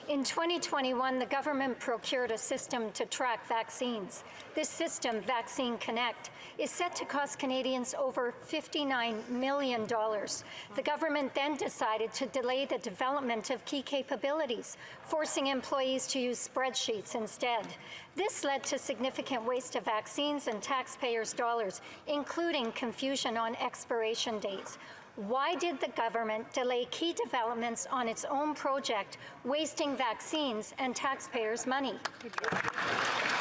In 2021, the government procured a system to track vaccines. This system, Vaccine Connect, is set to cost Canadians over $59 million. The government then decided to delay the development of key capabilities, forcing employees to use spreadsheets instead. This led to significant waste of vaccines and taxpayers' dollars, including confusion on expiration dates. Why did the government delay key developments on its own project, wasting vaccines and taxpayers' money?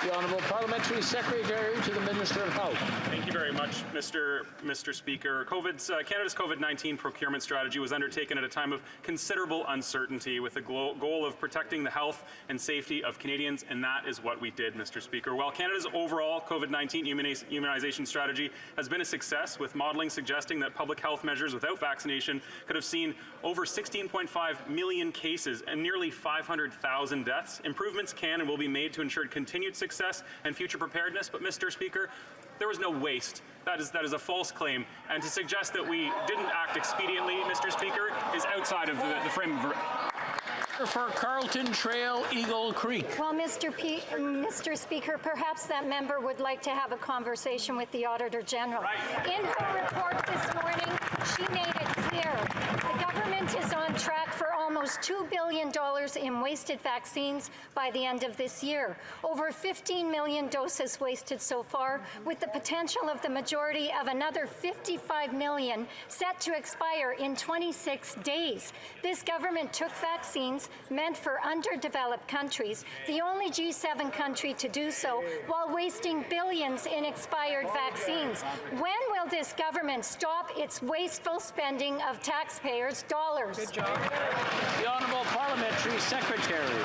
The Honourable Parliamentary Secretary to the Minister of Health. Thank you very much, Mr. Speaker. Canada's COVID-19 procurement strategy was undertaken at a time of considerable uncertainty with the goal of protecting the health and safety of Canadians, and that is what we did, Mr. Speaker. While Canada's overall COVID-19 immunization strategy has been a success, with modelling suggesting that public health measures without vaccination could have seen over 16.5 million cases and nearly 500,000 deaths, improvements can and will be made to ensure continued success and future preparedness. But, Mr. Speaker, there was no waste. That is a false claim. And to suggest that we didn't act expediently, Mr. Speaker, is outside of the frame of... For Carlton Trail, Eagle Creek. Well, Mr. Speaker, perhaps that member would like to have a conversation with the Auditor General. In her report this morning, she made it clear the government is on track for almost $2 billion in wasted vaccines by the end of this year. Over 15 million doses wasted so far, with the potential of the majority of another 55 million set to expire in 26 days. This government took vaccines meant for underdeveloped countries, the only G7 country to do so, while wasting billions in expired vaccines. When will this government stop its wasteful spending of taxpayers' dollars? Good job. The Honourable Parliamentary Secretary.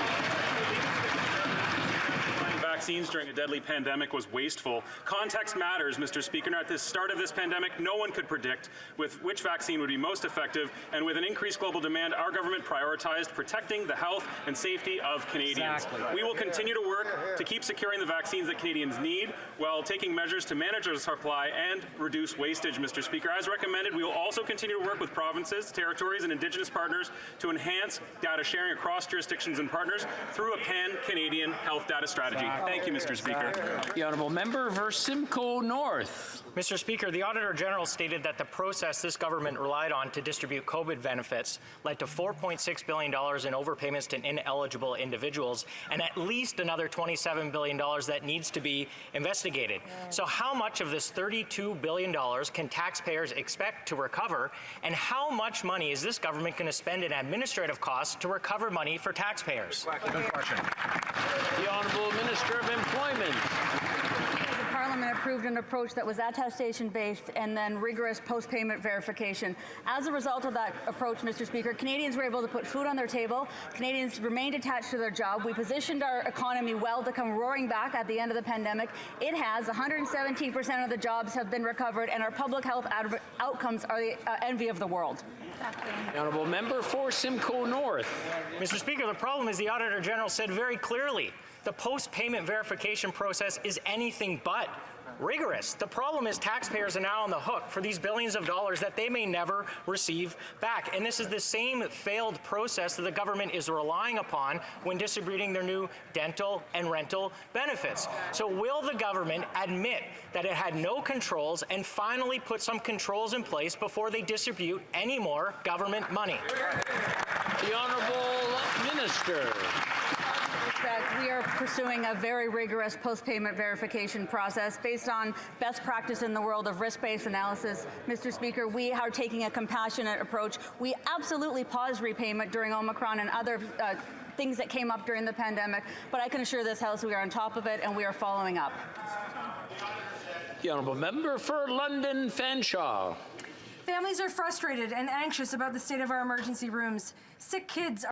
Vaccines during a deadly pandemic was wasteful. Context matters, Mr. Speaker. At the start of this pandemic, no one could predict which vaccine would be most effective, and with an increased global demand, our government prioritized protecting the health and safety of Canadians. Exactly. We will continue to work to keep securing the vaccines that Canadians need while taking measures to manage our supply and reduce wastage, Mr. Speaker. As recommended, we will also continue to work with provinces, territories, and Indigenous partners to enhance data sharing across jurisdictions and partners through a pan-Canadian health data strategy. Thank you, Mr. Speaker. The Honourable Member for Simcoe North. Mr. Speaker, the Auditor General stated that the process this government relied on to distribute COVID benefits led to $4.6 billion in overpayments to ineligible individuals and at least another $27 billion that needs to be investigated. So how much of this $32 billion can taxpayers expect to recover, and how much money is this government going to spend in administrative costs to recover money for taxpayers? Good question. The Honourable Minister of Employment. Parliament approved an approach that was attestation-based and then rigorous post-payment verification. As a result of that approach, Mr. Speaker, Canadians were able to put food on their table. Canadians remained attached to their job. We positioned our economy well to come roaring back at the end of the pandemic. It has. 117% of the jobs have been recovered, and our public health outcomes are the envy of the world. The Honourable Member for Simcoe North. Mr. Speaker, the problem is the Auditor General said very clearly the post-payment verification process is anything but rigorous. The problem is taxpayers are now on the hook for these billions of dollars that they may never receive back. And this is the same failed process that the government is relying upon when distributing their new dental and rental benefits. So will the government admit that it had no controls and finally put some controls in place before they distribute any more government money? The Honourable Minister. That we are pursuing a very rigorous post-payment verification process based on best practice in the world of risk-based analysis. Mr. Speaker, we are taking a compassionate approach. We absolutely paused repayment during Omicron and other things that came up during the pandemic, but I can assure this House we are on top of it and we are following up. The Honourable Member for London Fanshawe. Families are frustrated and anxious about the state of our emergency rooms. Sick kids are